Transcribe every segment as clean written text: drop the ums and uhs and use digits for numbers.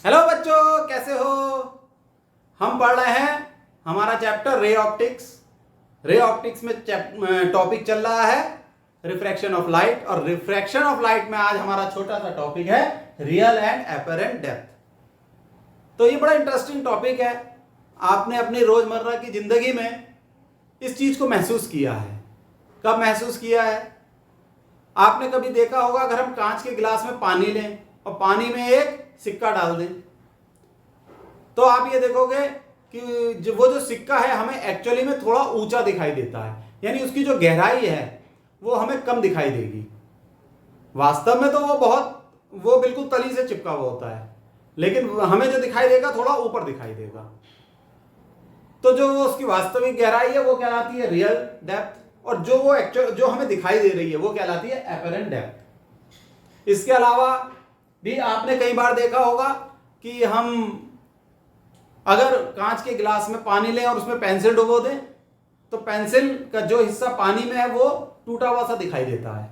Hello बच्चों, कैसे हो। हम पढ़ रहे हैं हमारा chapter ray optics. Ray optics में टॉपिक चल रहा है रिफ्रैक्शन ऑफ लाइट, और रिफ्रैक्शन ऑफ लाइट में आज हमारा छोटा सा टॉपिक है रियल एंड एपरेंट डेप्थ। तो ये बड़ा इंटरेस्टिंग टॉपिक है। आपने अपनी रोजमर्रा की जिंदगी में इस चीज को महसूस किया है। कब महसूस किया है? आपने कभी देखा होगा, अगर हम कांच के गिलास में पानी लें और पानी में एक सिक्का डाल दें, तो आप ये देखोगे कि वो जो सिक्का है हमें एक्चुअली में थोड़ा ऊंचा दिखाई देता है, यानी उसकी जो गहराई है वो हमें कम दिखाई देगी। वास्तव में तो वो बिल्कुल तली से चिपका हुआ होता है, लेकिन हमें जो दिखाई देगा थोड़ा ऊपर दिखाई देगा। तो जो उसकी वास्तविक गहराई है वो कहलाती है रियल डेप्थ, और जो हमें दिखाई दे रही है वो कहलाती है एपरेंट डेप्थ। इसके अलावा भी आपने कई बार देखा होगा कि हम अगर कांच के गिलास में पानी लें और उसमें पेंसिल डुबो दें, तो पेंसिल का जो हिस्सा पानी में है वो टूटा हुआ सा दिखाई देता है।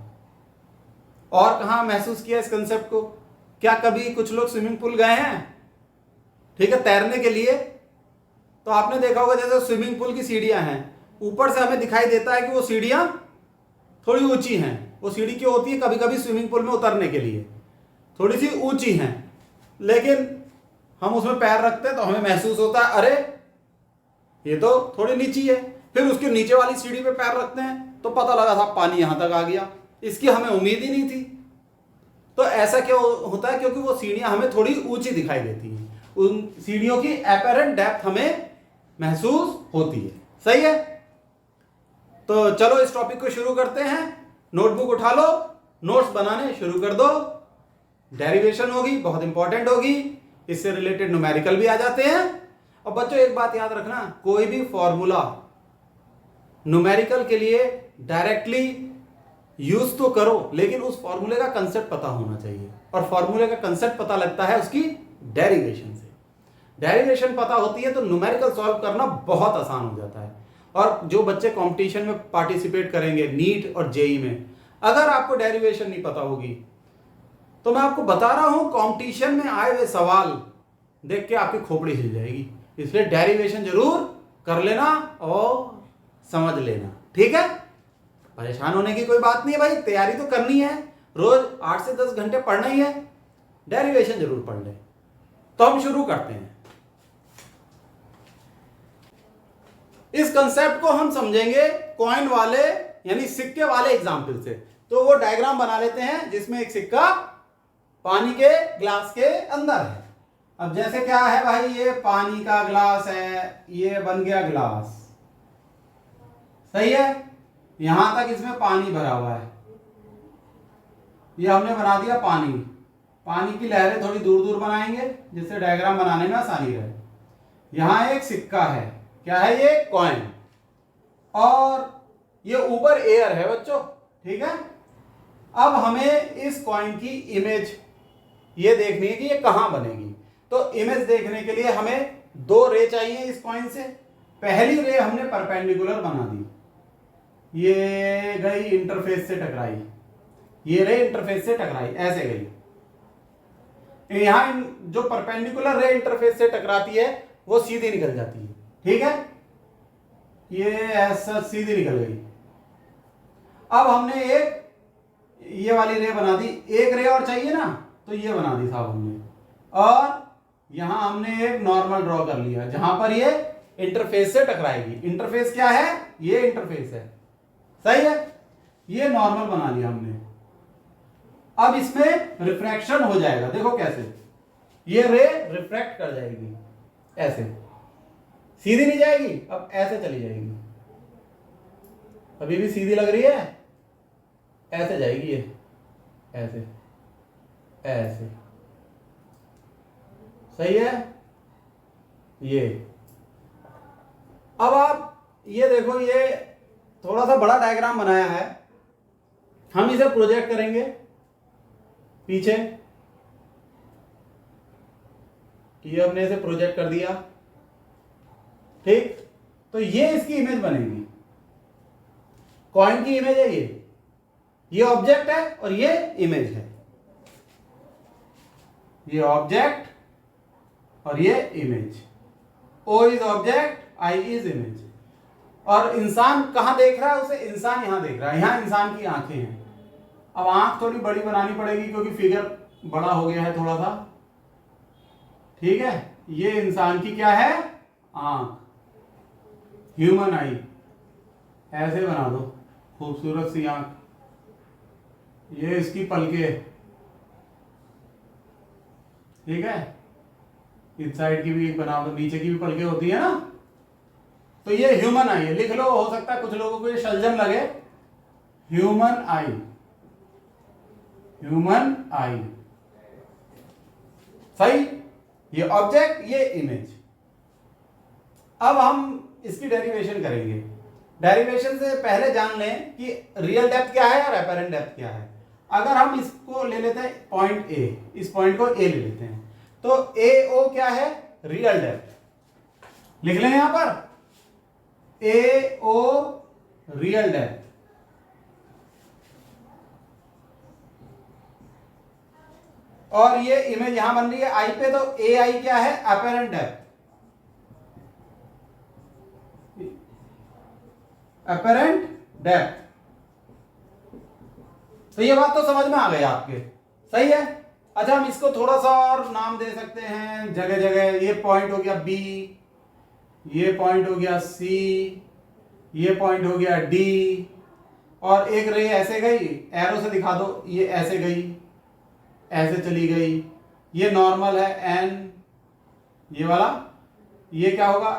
और कहाँ महसूस किया इस कंसेप्ट को? क्या कभी कुछ लोग स्विमिंग पूल गए हैं, ठीक है, तैरने के लिए? तो आपने देखा होगा जैसे स्विमिंग पूल की सीढ़ियां हैं, ऊपर से हमें दिखाई देता है कि वो सीढ़ियां थोड़ी ऊंची हैं। वो सीढ़ी क्यों होती है? कभी कभी स्विमिंग पूल में उतरने के लिए थोड़ी सी ऊंची हैं, लेकिन हम उसमें पैर रखते हैं तो हमें महसूस होता है अरे ये तो थोड़ी नीची है। फिर उसके नीचे वाली सीढ़ी पे पैर रखते हैं तो पता लगा था पानी यहां तक आ गया, इसकी हमें उम्मीद ही नहीं थी। तो ऐसा क्यों होता है? क्योंकि वो सीढ़ियां हमें थोड़ी ऊंची दिखाई देती हैं, उन सीढ़ियों की एपरेंट डेप्थ हमें महसूस होती है। सही है? तो चलो इस टॉपिक को शुरू करते हैं। नोटबुक उठा लो, नोट्स बनाने शुरू कर दो। डेरिवेशन होगी, बहुत इंपॉर्टेंट होगी, इससे रिलेटेड न्यूमेरिकल भी आ जाते हैं। और बच्चों एक बात याद रखना, कोई भी फॉर्मूला न्यूमेरिकल के लिए डायरेक्टली यूज तो करो, लेकिन उस फॉर्मूले का कंसेप्ट पता होना चाहिए। और फॉर्मूले का कंसेप्ट पता लगता है उसकी डेरिवेशन से। डेरिवेशन पता होती है तो न्यूमेरिकल सॉल्व करना बहुत आसान हो जाता है। और जो बच्चे कंपटीशन में पार्टिसिपेट करेंगे नीट और जेई में, अगर आपको डेरिवेशन नहीं पता होगी तो मैं आपको बता रहा हूं, कंपटीशन में आए हुए सवाल देख के आपकी खोपड़ी हिल जाएगी। इसलिए डेरिवेशन जरूर कर लेना और समझ लेना, ठीक है? परेशान होने की कोई बात नहीं है भाई, तैयारी तो करनी है, रोज 8 से 10 घंटे पढ़ना ही है, डेरिवेशन जरूर पढ़ ले। तो हम शुरू करते हैं। इस कंसेप्ट को हम समझेंगे कॉइन वाले यानी सिक्के वाले एग्जाम्पल से। तो वो डायग्राम बना लेते हैं जिसमें एक सिक्का पानी के ग्लास के अंदर है। अब जैसे क्या है भाई, ये पानी का ग्लास है, ये बन गया ग्लास, सही है? यहां तक इसमें पानी भरा हुआ है, ये हमने बना दिया पानी। पानी की लहरें थोड़ी दूर दूर बनाएंगे जिससे डायग्राम बनाने में आसानी रहे। यहां एक सिक्का है, क्या है ये? कॉइन। और ये ऊपर एयर है बच्चों, ठीक है? अब हमें इस कॉइन की इमेज ये देखनी है कि ये कहां बनेगी। तो इमेज देखने के लिए हमें दो रे चाहिए इस कॉइन से। पहली रे हमने परपेंडिकुलर बना दी, ये गई इंटरफेस से टकराई, ये रे इंटरफेस से टकराई, ऐसे गई। यहां जो परपेंडिकुलर रे इंटरफेस से टकराती है वो सीधी निकल जाती है, ठीक है? ये ऐसा सीधी निकल गई। अब हमने एक ये वाली रे बना दी, एक रे और चाहिए ना, तो ये बना दी साहब हमने। और यहां हमने एक नॉर्मल ड्रॉ कर लिया जहां पर ये इंटरफेस से टकराएगी। इंटरफेस क्या है? ये इंटरफेस है, सही है? ये नॉर्मल बना लिया हमने। अब इसमें रिफ्रैक्शन हो जाएगा, देखो कैसे, ये रे रिफ्रैक्ट कर जाएगी, ऐसे सीधी नहीं जाएगी, अब ऐसे चली जाएगी। अभी भी सीधी लग रही है, ऐसे जाएगी ये, ऐसे ऐसे, सही है? ये अब आप ये देखो, ये थोड़ा सा बड़ा डायग्राम बनाया है, हम इसे प्रोजेक्ट करेंगे पीछे। ये हमने इसे प्रोजेक्ट कर दिया, ठीक? तो ये इसकी इमेज बनेगी, कॉइन की इमेज है ये ऑब्जेक्ट है और ये इमेज है। ये ऑब्जेक्ट और ये image. O is object, I is image. और इंसान कहाँ देख रहा है उसे? इंसान यहाँ देख रहा है, यहाँ इंसान की आंखें हैं। अब आंख थोड़ी बड़ी बनानी पड़ेगी क्योंकि फिगर बड़ा हो गया है थोड़ा सा, ठीक है। ये इंसान की क्या है? आंख, ह्यूमन आई। ऐसे बना दो खूबसूरत सी आंख। ये इसकी पलके, ठीक है। इस साइड की भी बना दो, नीचे की भी पलके होती है ना। तो ये ह्यूमन आई है, लिख लो। हो सकता है कुछ लोगों को ये शलजम लगे। ह्यूमन आई, ह्यूमन आई, सही। ये ऑब्जेक्ट, ये इमेज। अब हम इसकी डेरिवेशन करेंगे। डेरिवेशन से पहले जान लें कि रियल डेप्थ क्या है और एपेरेंट डेप्थ क्या है। अगर हम इसको ले लेते हैं पॉइंट ए, इस पॉइंट को ए ले लेते हैं, तो ए ओ क्या है? Real depth. लिख लें यहां पर ए ओ रियल डेप्थ। और ये इमेज यहां बन रही है आई पे, तो ए आई क्या है? Apparent depth. Apparent depth. तो ये बात तो समझ में आ गई आपके, सही है। अच्छा, हम इसको थोड़ा सा और नाम दे सकते हैं जगह जगह। ये पॉइंट हो गया बी, ये पॉइंट हो गया सी, ये पॉइंट हो गया डी, और एक रे ऐसे गई, एरो से दिखा दो, ये ऐसे गई, ऐसे चली गई। ये नॉर्मल है एन, ये वाला। ये क्या होगा?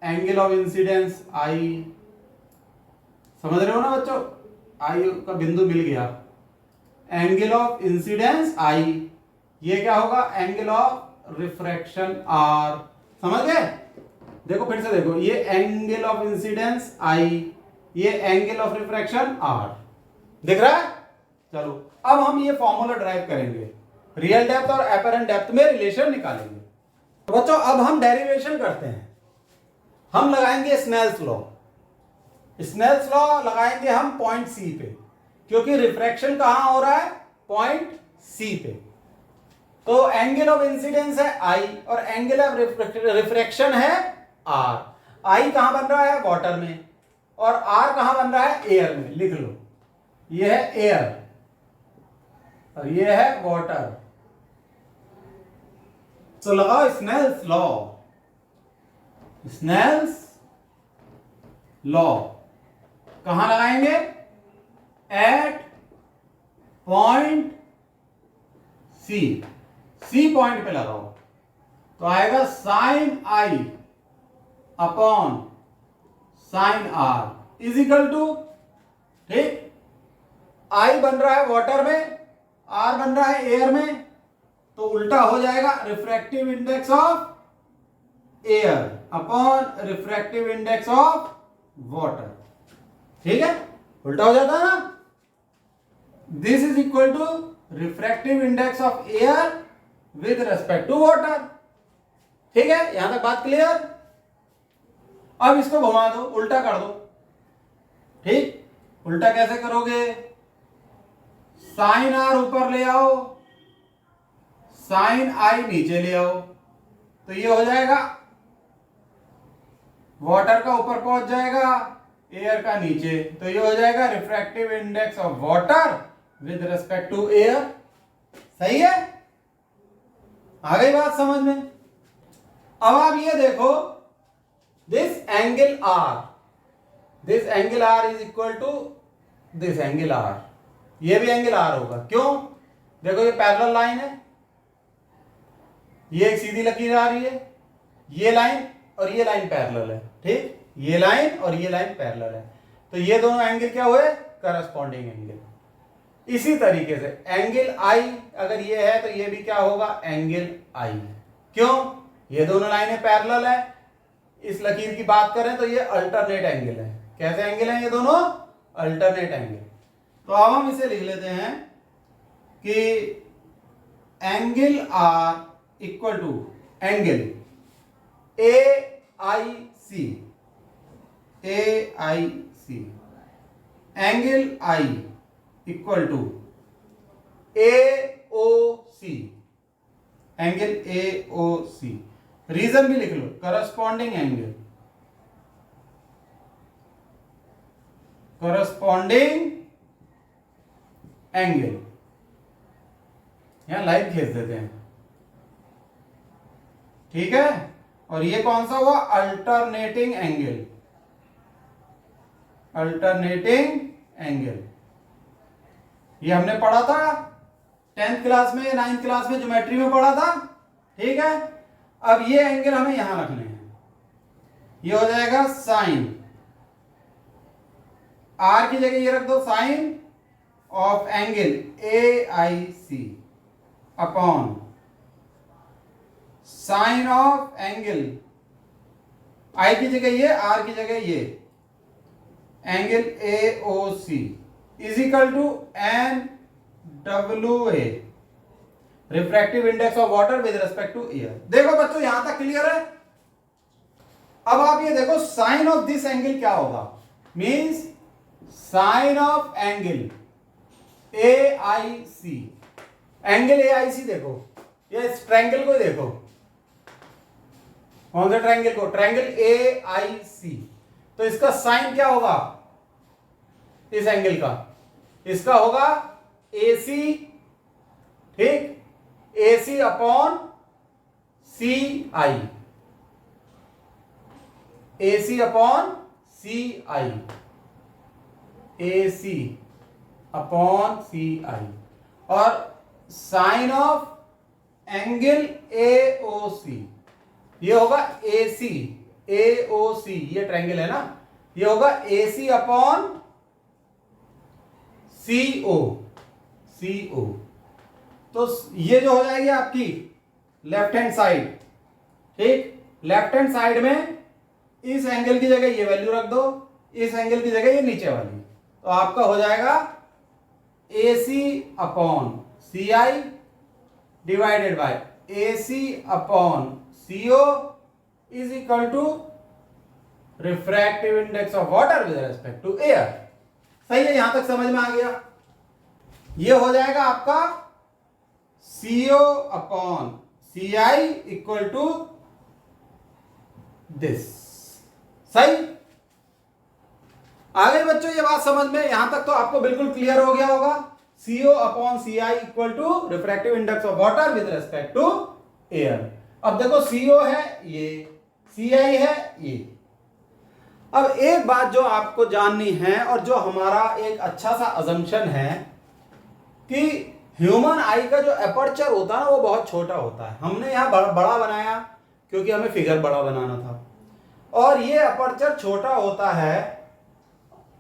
एंगल ऑफ इंसिडेंस आई। समझ रहे हो ना बच्चों? आई का बिंदु मिल गया। Angle of incidence I. ये क्या होगा? Angle of refraction R. समझ गए? देखो फिर से देखो, ये एंगल ऑफ इंसिडेंस आई, ये एंगल ऑफ रिफ्रैक्शन आर। दिख रहा है? चलो अब हम ये फॉर्मूला ड्राइव करेंगे, रियल डेप्थ और एपेरेंट डेप्थ में रिलेशन निकालेंगे। तो बच्चों अब हम डेरिवेशन करते हैं। हम लगाएंगे स्नेल्स लॉ। स्नेल्स लॉ लगाएंगे हम पॉइंट सी पे, क्योंकि रिफ्रैक्शन कहां हो रहा है? पॉइंट सी पे। तो एंगल ऑफ इंसिडेंस है आई और एंगल ऑफ रिफ्रैक्शन है आर। आई कहां बन रहा है? वाटर में। और आर कहां बन रहा है? एयर में। लिख लो, ये है एयर और ये है वाटर। तो लगाओ स्नेल्स लॉ। स्नेल्स लॉ कहां लगाएंगे? At point C. C point पे लगाओ तो आएगा sine I upon sine R is equal to, ठीक, आई बन रहा है वाटर में, आर बन रहा है एयर में, तो उल्टा हो जाएगा refractive index of air upon refractive index of water. ठीक है, उल्टा हो जाता है ना। This is equal to refractive index of air with respect to water. ठीक है, यहां तक बात क्लियर। अब इसको घुमा दो, उल्टा कर दो। ठीक, उल्टा कैसे करोगे? साइन आर ऊपर ले आओ, साइन आई नीचे ले आओ, तो ये हो जाएगा वाटर का ऊपर पहुंच जाएगा, एयर का नीचे, तो ये हो जाएगा refractive index of water with respect to air. सही है, आ गई बात समझ में। अब आप ये देखो, this angle R, this angle R is equal to this angle R. ये भी एंगल आर होगा, क्यों? देखो ये पैरेलल लाइन है, ये एक सीधी लकीर आ रही है, ये लाइन और ये लाइन पैरेलल है। ठीक, ये लाइन और ये लाइन पैरेलल है, तो ये दोनों एंगल क्या हुए? Corresponding angle. इसी तरीके से एंगल आई अगर ये है तो ये भी क्या होगा? एंगल आई। क्यों? ये दोनों लाइनें पैरेलल है। इस लकीर की बात करें तो ये अल्टरनेट एंगल है। कैसे एंगल है ये दोनों? Alternate angle. तो अब हम इसे लिख लेते हैं कि angle R equal to angle A I C, A I C, angle I equal to A O C, angle A O C. Reason भी लिख लो, करस्पॉन्डिंग एंगल, करस्पॉन्डिंग एंगल, यहां लाइट खींच देते हैं, ठीक है। और ये कौन सा हुआ, अल्टरनेटिंग एंगल, अल्टरनेटिंग एंगल। ये हमने पढ़ा था 10th क्लास में, 9th क्लास में ज्योमेट्री में पढ़ा था, ठीक है। अब ये एंगल हमें यहां रखने हैं, ये हो जाएगा साइन, आर की जगह ये रख दो, sine of angle A I C upon sine of angle, I की जगह ये, आर की जगह ये, angle A O C is equal to N W A, refractive index of water with respect to air. देखो बच्चों यहां तक क्लियर है। अब आप ये देखो साइन ऑफ दिस एंगल क्या होगा, means sine of angle A I C, angle A I C देखो, ये इस ट्रायंगल को देखो, कौन से ट्रायंगल को, ट्रायंगल ए आई सी। तो इसका साइन क्या होगा इस एंगल का, इसका होगा ए सी, ठीक, ए सी अपॉन सी आई, ए सी अपॉन सी आई, ए सी अपॉन सी आई। और sign of angle A O सी, ये होगा ए सी, ए ओ सी, ये ट्रायंगल है ना, ये होगा ए सी अपॉन सी ओ, सी ओ। तो ये जो हो जाएगी आपकी लेफ्ट हैंड साइड, ठीक, लेफ्ट हैंड साइड में इस एंगल की जगह ये वैल्यू रख दो, इस एंगल की जगह ये नीचे वाली, तो आपका हो जाएगा A C upon C I divided by A C upon C O is equal to refractive index of water with respect to air. सही है, यहां तक समझ में आ गया। ये हो जाएगा आपका CO upon CI equal to this. सही, आ गई बच्चों ये बात समझ में, यहां तक तो आपको बिल्कुल क्लियर हो गया होगा। CO upon CI equal to refractive index of water with respect to air. अब देखो CO है ये, CI है ये। अब एक बात जो आपको जाननी है और जो हमारा एक अच्छा सा अजम्पशन है कि ह्यूमन आई का जो एपर्चर होता है ना वो बहुत छोटा होता है। हमने यहाँ बड़ा बनाया क्योंकि हमें फिगर बड़ा बनाना था, और ये एपर्चर छोटा होता है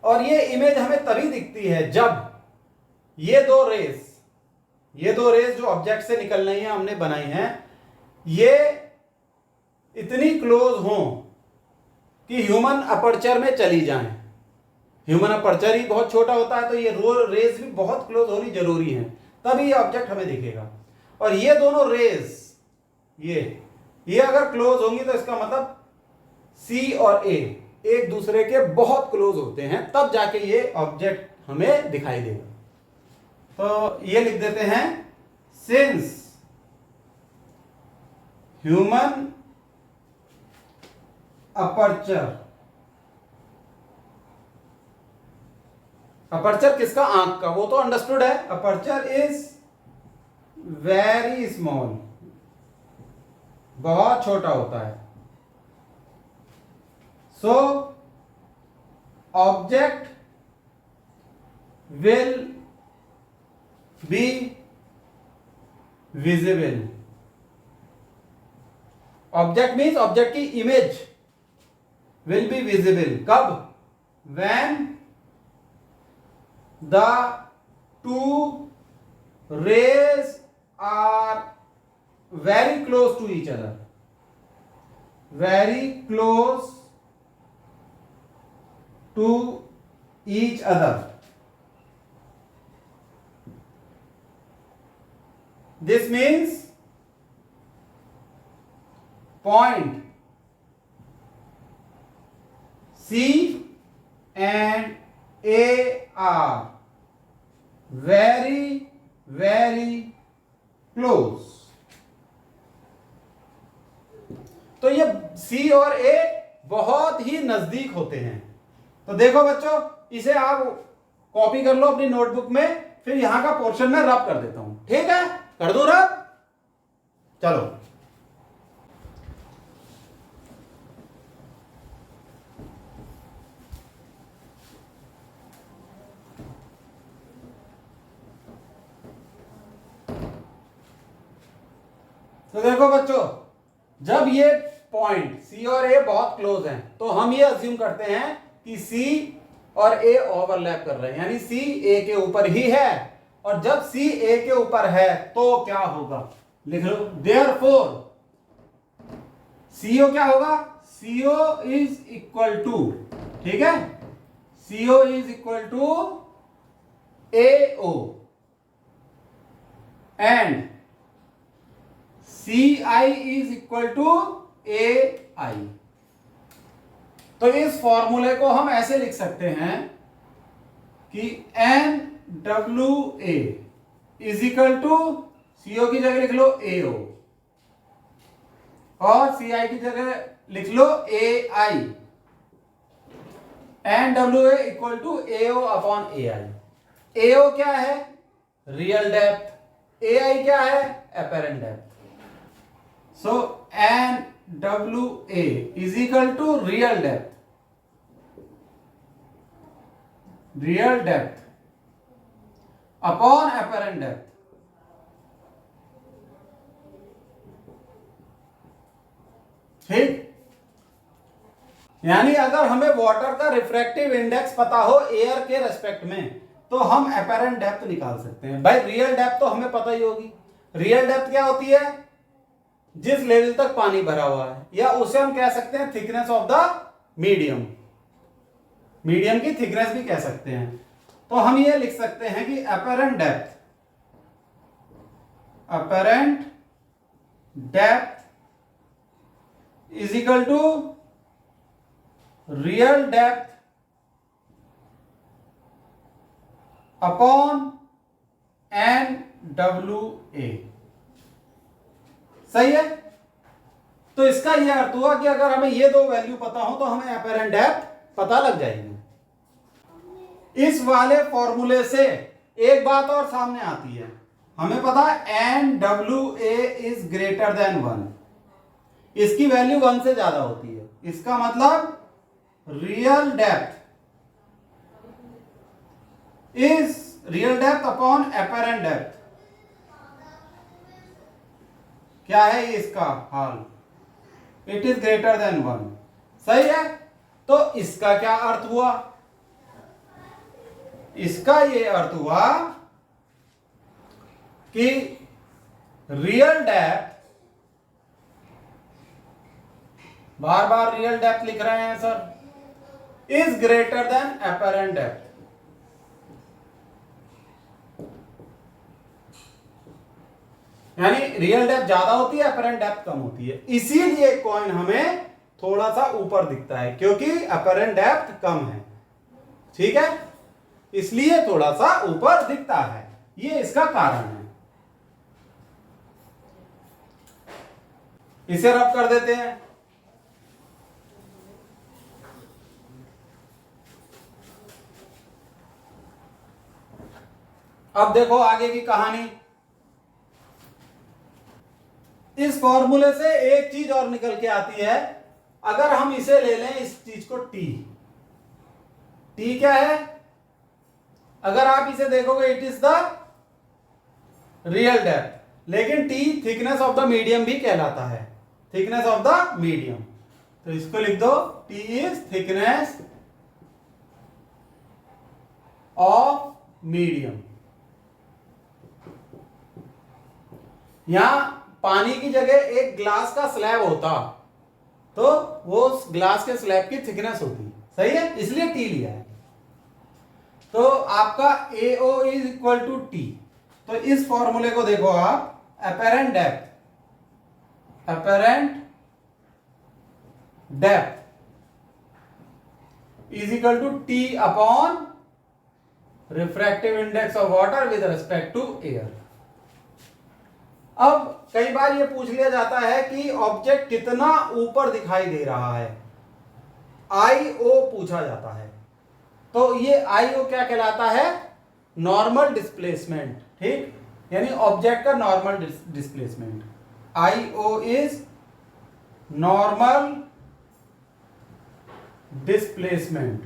और ये इमेज हमें तभी दिखती है जब ये दो रेस जो ऑब्जेक्ट से निकल रही हैं हमने बनाई हैं, ये इतनी क्लोज हों कि ह्यूमन अपर्चर में चली जाएं। ह्यूमन अपर्चर ही बहुत छोटा होता है तो ये रेस भी बहुत क्लोज होनी जरूरी है, तभी ये ऑब्जेक्ट हमें दिखेगा। और ये दोनों रेस ये अगर क्लोज होंगी तो इसका मतलब C और A एक दूसरे के बहुत क्लोज होते हैं, तब जाके ये ऑब्जेक्ट हमें दिखाई देगा। तो ये लिख देते हैं, सिंस ह्यूमन अपर्चर किसका, आंख का, वो तो अंडरस्टूड है। अपर्चर इज वेरी स्मॉल, बहुत छोटा होता है। So object will be visible. Object means object की इमेज will be visible कब, when the two rays are very close to each other, very close to each other. This means point C and A are very close. सी और ए बहुत ही नजदीक होते हैं। तो देखो बच्चों, इसे आप कॉपी कर लो अपनी नोटबुक में, फिर यहां का पोर्शन में रब कर देता हूं, ठीक है? कर दो रब, चलो। तो देखो बच्चों, जब ये पॉइंट सी और ए बहुत क्लोज हैं, तो हम ये अज्यूम करते हैं कि सी और ए ओवरलैप कर रहे हैं, यानी सी ए के ऊपर ही है। और जब सी ए के ऊपर है तो क्या होगा, लिख लो, देयरफॉर सीओ क्या होगा, सीओ इज इक्वल टू, ठीक है, CO is equal to AO and C I is equal to A I. तो इस फॉर्मूले को हम ऐसे लिख सकते हैं कि N W A is equal to CO की जगह लिख लो एओ और सी आई की जगह लिख लो A I. N W A equal to AO upon A I. AO क्या है, रियल डेप्थ, ए आई क्या है, apparent depth. So NWA is equal to real depth upon apparent depth। ठीक, यानी अगर हमें वाटर का रिफ्रैक्टिव इंडेक्स पता हो एयर के रेस्पेक्ट में, तो हम एपेरेंट डेप्थ निकाल सकते हैं। भाई रियल डेप्थ तो हमें पता ही होगी। रियल डेप्थ क्या होती है, जिस लेवल तक पानी भरा हुआ है, या उसे हम कह सकते हैं thickness of the medium, medium की थिकनेस भी कह सकते हैं। तो हम ये लिख सकते हैं कि apparent depth is equal to real depth upon NWA। सही है? तो इसका यह अर्थ हुआ कि अगर हमें ये दो वैल्यू पता हो तो हमें एपेरेंट डेप्थ पता लग जाएगी। इस वाले फॉर्मूले से एक बात और सामने आती है, हमें पता है NWA इज ग्रेटर देन 1, इसकी वैल्यू 1 से ज्यादा होती है। इसका मतलब real depth upon apparent depth क्या है इसका हाल, इट इज ग्रेटर देन 1। सही है? तो इसका क्या अर्थ हुआ, इसका ये अर्थ हुआ कि रियल डेप्थ, बार बार रियल डेप्थ लिख रहे हैं sir, is greater than apparent depth. यानी रियल डेप्थ ज्यादा होती है, एपेरेंट डेप्थ कम होती है। इसीलिए कॉइन हमें थोड़ा सा ऊपर दिखता है, क्योंकि एपेरेंट डेप्थ कम है। ठीक है, इसलिए थोड़ा सा ऊपर दिखता है, ये इसका कारण है। इसे रब कर देते हैं। अब देखो आगे की कहानी। इस फॉर्मूले से एक चीज और निकल के आती है। अगर हम इसे ले लें, इस चीज को टी, टी क्या है, अगर आप इसे देखोगे it is the real depth, लेकिन T thickness of the medium भी कहलाता है, थिकनेस ऑफ द मीडियम। तो इसको लिख दो, T is thickness of medium. यहां पानी की जगह एक ग्लास का स्लैब होता तो वो ग्लास के स्लैब की थिकनेस होती, सही है, इसलिए टी लिया है। तो आपका AO is equal to T. तो इस फॉर्मूले को देखो आप, apparent depth is equal to T upon refractive index of water with respect to air. अब कई बार ये पूछ लिया जाता है कि ऑब्जेक्ट कितना ऊपर दिखाई दे रहा है, IO पूछा जाता है। तो ये IO क्या कहलाता है? नॉर्मल डिस्प्लेसमेंट, ठीक, यानी ऑब्जेक्ट का normal displacement. IO is normal displacement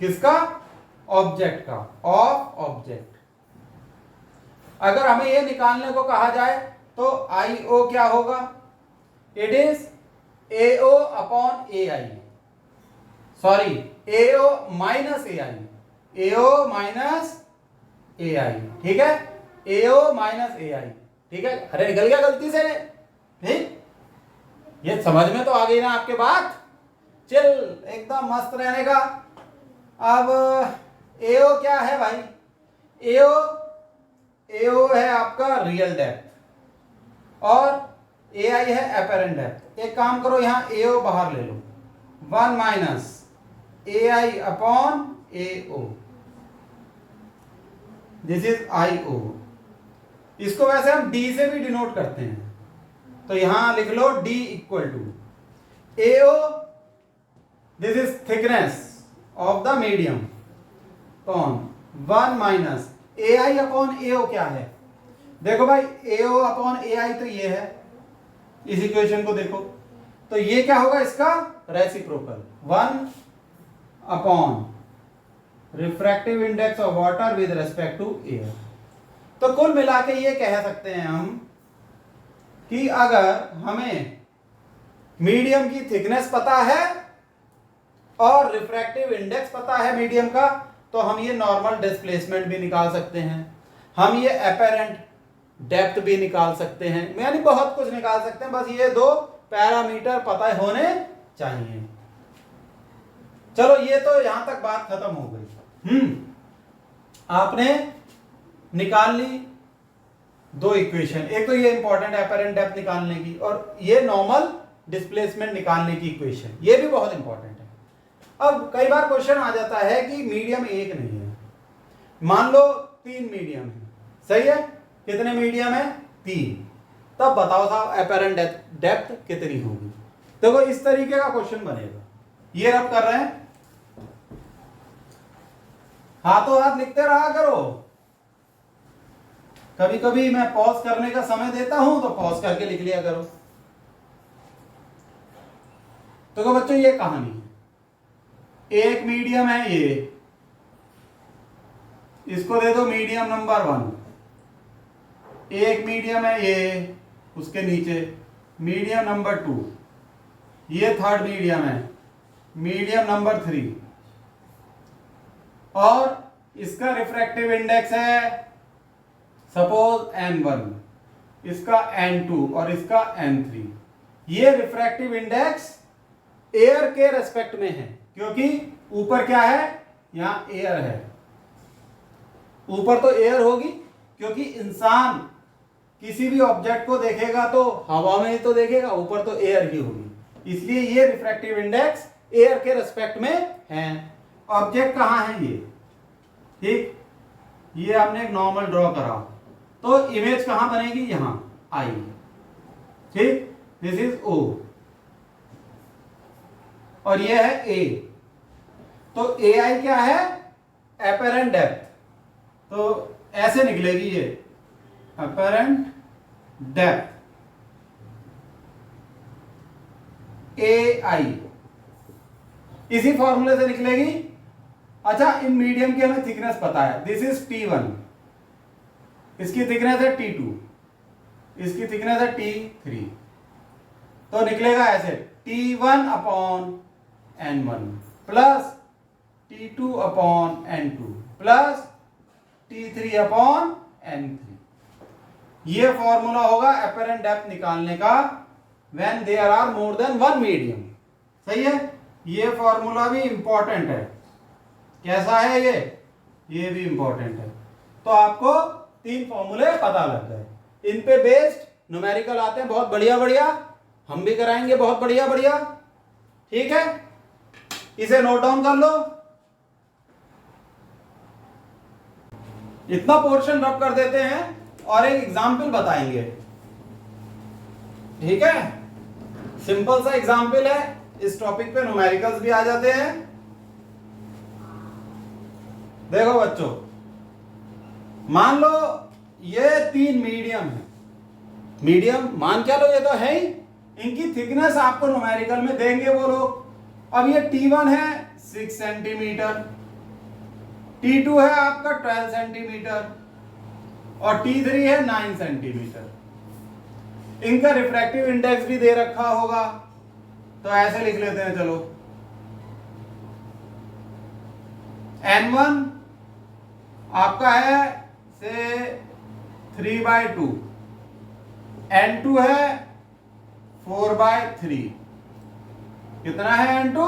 किसका? ऑब्जेक्ट का, ऑफ ऑब्जेक्ट। अगर हमें यह निकालने को कहा जाए तो IO क्या होगा? It is AO upon AI, sorry AO minus AI, AO minus AI, ठीक है, AO माइनस AI, ठीक है। अरे निकल गया गलती से, ठीक, ये समझ में तो आ गई ना आपके बात? चल एकदम मस्त रहने का। अब AO क्या है भाई? AO है आपका रियल डेप्थ और AI है एपेरेंट डेप्थ। एक काम करो, यहां AO बाहर ले लो, 1 minus AI upon AO, this is IO। इसको वैसे हम D से भी डिनोट करते हैं, तो यहां लिख लो D equal to AO, this is thickness of the medium, upon 1 minus AI upon AO क्या है? देखो भाई, AO अपॉन AI तो ये है, इस इक्वेशन को देखो, तो ये क्या होगा इसका? Reciprocal, 1 upon refractive index of water with respect to air. तो कुल मिला के ये कह सकते हैं हम कि अगर हमें मीडियम की थिकनेस पता है और रिफ्रैक्टिव इंडेक्स पता है मीडियम का, तो हम ये नॉर्मल डिस्प्लेसमेंट भी निकाल सकते हैं, हम ये एपेरेंट डेप्थ भी निकाल सकते हैं, यानी बहुत कुछ निकाल सकते हैं। बस ये दो पैरामीटर पता होने चाहिए। चलो ये तो यहां तक बात खत्म हो गई। आपने निकाल ली दो इक्वेशन, एक तो ये इंपॉर्टेंट एपेरेंट डेप्थ निकालने की और ये नॉर्मल डिस्प्लेसमेंट निकालने की इक्वेशन, ये भी बहुत इंपॉर्टेंट है। अब कई बार क्वेश्चन आ जाता है कि मीडियम एक नहीं है, मान लो 3 मीडियम है, सही है? कितने मीडियम है? 3। तब बताओ साहब एपेरेंट डेप्थ कितनी होगी? देखो इस तरीके का क्वेश्चन बनेगा, ये रब कर रहे हैं, हाथों हाथ लिखते रहा करो। कभी कभी मैं पॉज करने का समय देता हूं तो पॉज करके लिख लिया करो। तो बच्चों ये कहानी है, एक मीडियम है ये, इसको दे दो मीडियम नंबर 1। एक मीडियम है ये, उसके नीचे मीडियम नंबर 2, ये थर्ड मीडियम है, मीडियम नंबर 3, और इसका रिफ्रैक्टिव इंडेक्स है सपोज N1, इसका N2 और इसका N3। ये रिफ्रैक्टिव इंडेक्स एयर के रेस्पेक्ट में है, क्योंकि ऊपर क्या है? यहां एयर है, ऊपर तो एयर होगी, क्योंकि इंसान किसी भी ऑब्जेक्ट को देखेगा तो हवा में ही तो देखेगा, ऊपर तो एयर ही होगी, इसलिए ये रिफ्रैक्टिव इंडेक्स एयर के रेस्पेक्ट में है। ऑब्जेक्ट कहां है? ये, ठीक, ये हमने एक नॉर्मल ड्रॉ करा, तो इमेज कहां बनेगी? यहां आई, ठीक, दिस इज O और ये है A। तो AI क्या है? एपेरेंट डेप्थ, तो ऐसे निकलेगी ये एपेरेंट डेप्थ AI, इसी फॉर्मूले से निकलेगी। अच्छा, इन मीडियम की हमें थिकनेस पता है, दिस इज T1, इसकी थिकनेस है T2, इसकी थिकनेस है T3, तो निकलेगा ऐसे T1 upon N1 plus T2 upon N2 plus T3 upon N3। ये फॉर्मूला होगा एपेरेंट डेप्थ निकालने का when there are more than 1 medium. सही है? ये फॉर्मूला भी इंपॉर्टेंट है। कैसा है ये भी इंपॉर्टेंट है। तो आपको 3 फॉर्मूले पता लग गए, इन पे बेस्ड न्यूमेरिकल आते हैं बहुत बढ़िया बढ़िया, हम भी कराएंगे बहुत बढ़िया बढ़िया। ठीक है, इसे नोट डाउन कर लो। इतना पोर्शन रब कर देते हैं और एक एग्जाम्पल बताएंगे। ठीक है, सिंपल सा एग्जाम्पल है, इस टॉपिक पे न्यूमेरिकल्स भी आ जाते हैं। देखो बच्चों, मान लो ये 3 मीडियम है, मीडियम मान क्या लो, ये तो है ही, इनकी थिकनेस आपको न्यूमेरिकल में देंगे वो लोग। अब ये T1 है 6 सेंटीमीटर, T2 है आपका 12 सेंटीमीटर और T3 है 9 सेंटीमीटर। इनका रिफ्रैक्टिव इंडेक्स भी दे रखा होगा, तो ऐसे लिख लेते हैं, चलो N1 आपका है से 3/2, N2 है 4/3, कितना है N2?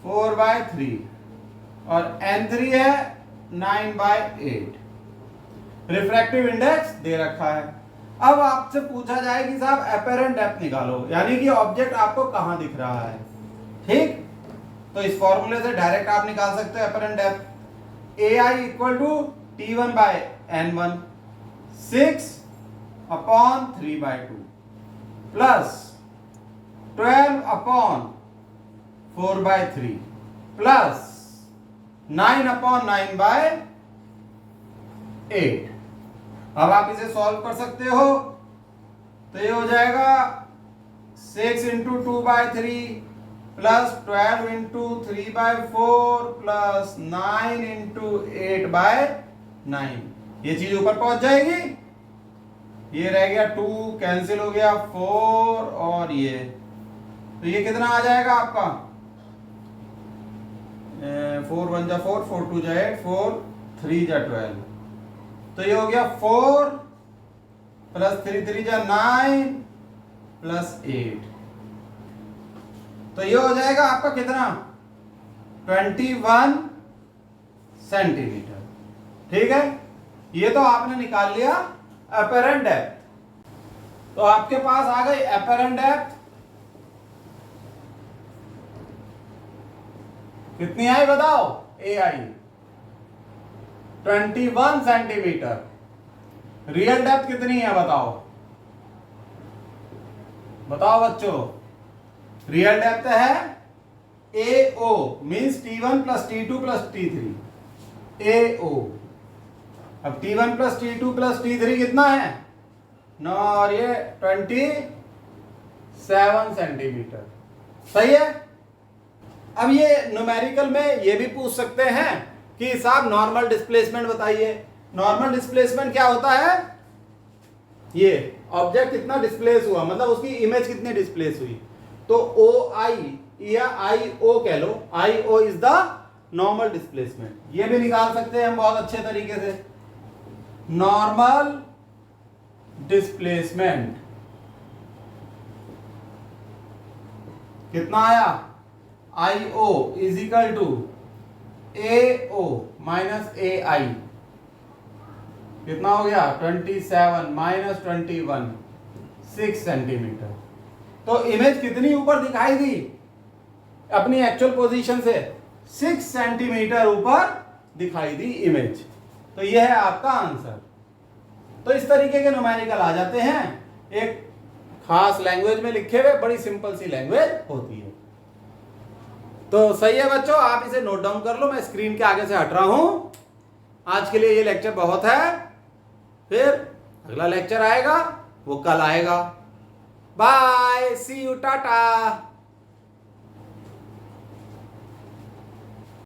4/3 और N3 है 9/8। रिफ्रैक्टिव इंडेक्स दे रखा है। अब आपसे पूछा जाए कि साहब एपेरेंट डेप्थ निकालो, यानी कि ऑब्जेक्ट आपको कहां दिख रहा है। ठीक, तो इस फॉर्मूले से डायरेक्ट आप निकाल सकते हो apparent depth. AI equal to T1/N1 6/3/2 plus 12/4/3 plus 9/9/8। अब आप इसे सॉल्व कर सकते हो, तो ये हो जाएगा 6 × 2/3 प्लस 12 × 3/4 प्लस 9 × 8/9। ये चीज ऊपर पहुंच जाएगी, ये रह गया 2 कैंसिल हो गया 4 और ये, तो ये कितना आ जाएगा आपका 4 1 जा 4, 4 2 जा 8, 4 3 जा 12, तो ये हो गया 4 प्लस 3 3 जा 9 प्लस 8, तो ये हो जाएगा आपका कितना 21 सेंटीमीटर। ठीक है, ये तो आपने निकाल लिया एपेरेंट डेप्थ। तो आपके पास आ गई एपेरेंट डेप्थ, कितनी आई बताओ, AI 21 सेंटीमीटर। रियल डेप्थ कितनी है बताओ, बताओ बच्चों। रियल डेप्थ है AO means T1 plus T2 plus T3, AO। अब T1 plus T2 plus T3 कितना है 9 और ये 27 सेंटीमीटर। सही है। अब ये न्यूमेरिकल में ये भी पूछ सकते हैं कि साहब नॉर्मल डिस्प्लेसमेंट बताइए। नॉर्मल डिस्प्लेसमेंट क्या होता है, ये ऑब्जेक्ट कितना डिस्प्लेस हुआ, मतलब उसकी इमेज कितनी डिस्प्लेस हुई। तो OI या IO कह लो, IO is the normal displacement. ये भी निकाल सकते हैं हम बहुत अच्छे तरीके से। नॉर्मल डिस्प्लेसमेंट कितना आया, IO is equal to AO minus AI, कितना हो गया 27 माइनस 21, 6 सेंटीमीटर। तो इमेज कितनी ऊपर दिखाई दी अपनी एक्चुअल पोजीशन से, 6 सेंटीमीटर ऊपर दिखाई दी इमेज। तो यह है आपका आंसर। तो इस तरीके के न्यूमेरिकल आ जाते हैं, एक खास लैंग्वेज में लिखे हुए, बड़ी सिंपल सी लैंग्वेज होती है। तो सही है बच्चों, आप इसे नोट डाउन कर लो, मैं स्क्रीन के आगे से हट रहा हूं। आज के लिए ये लेक्चर बहुत है, फिर अगला लेक्चर आएगा वो कल आएगा। Bye, see you, Tata.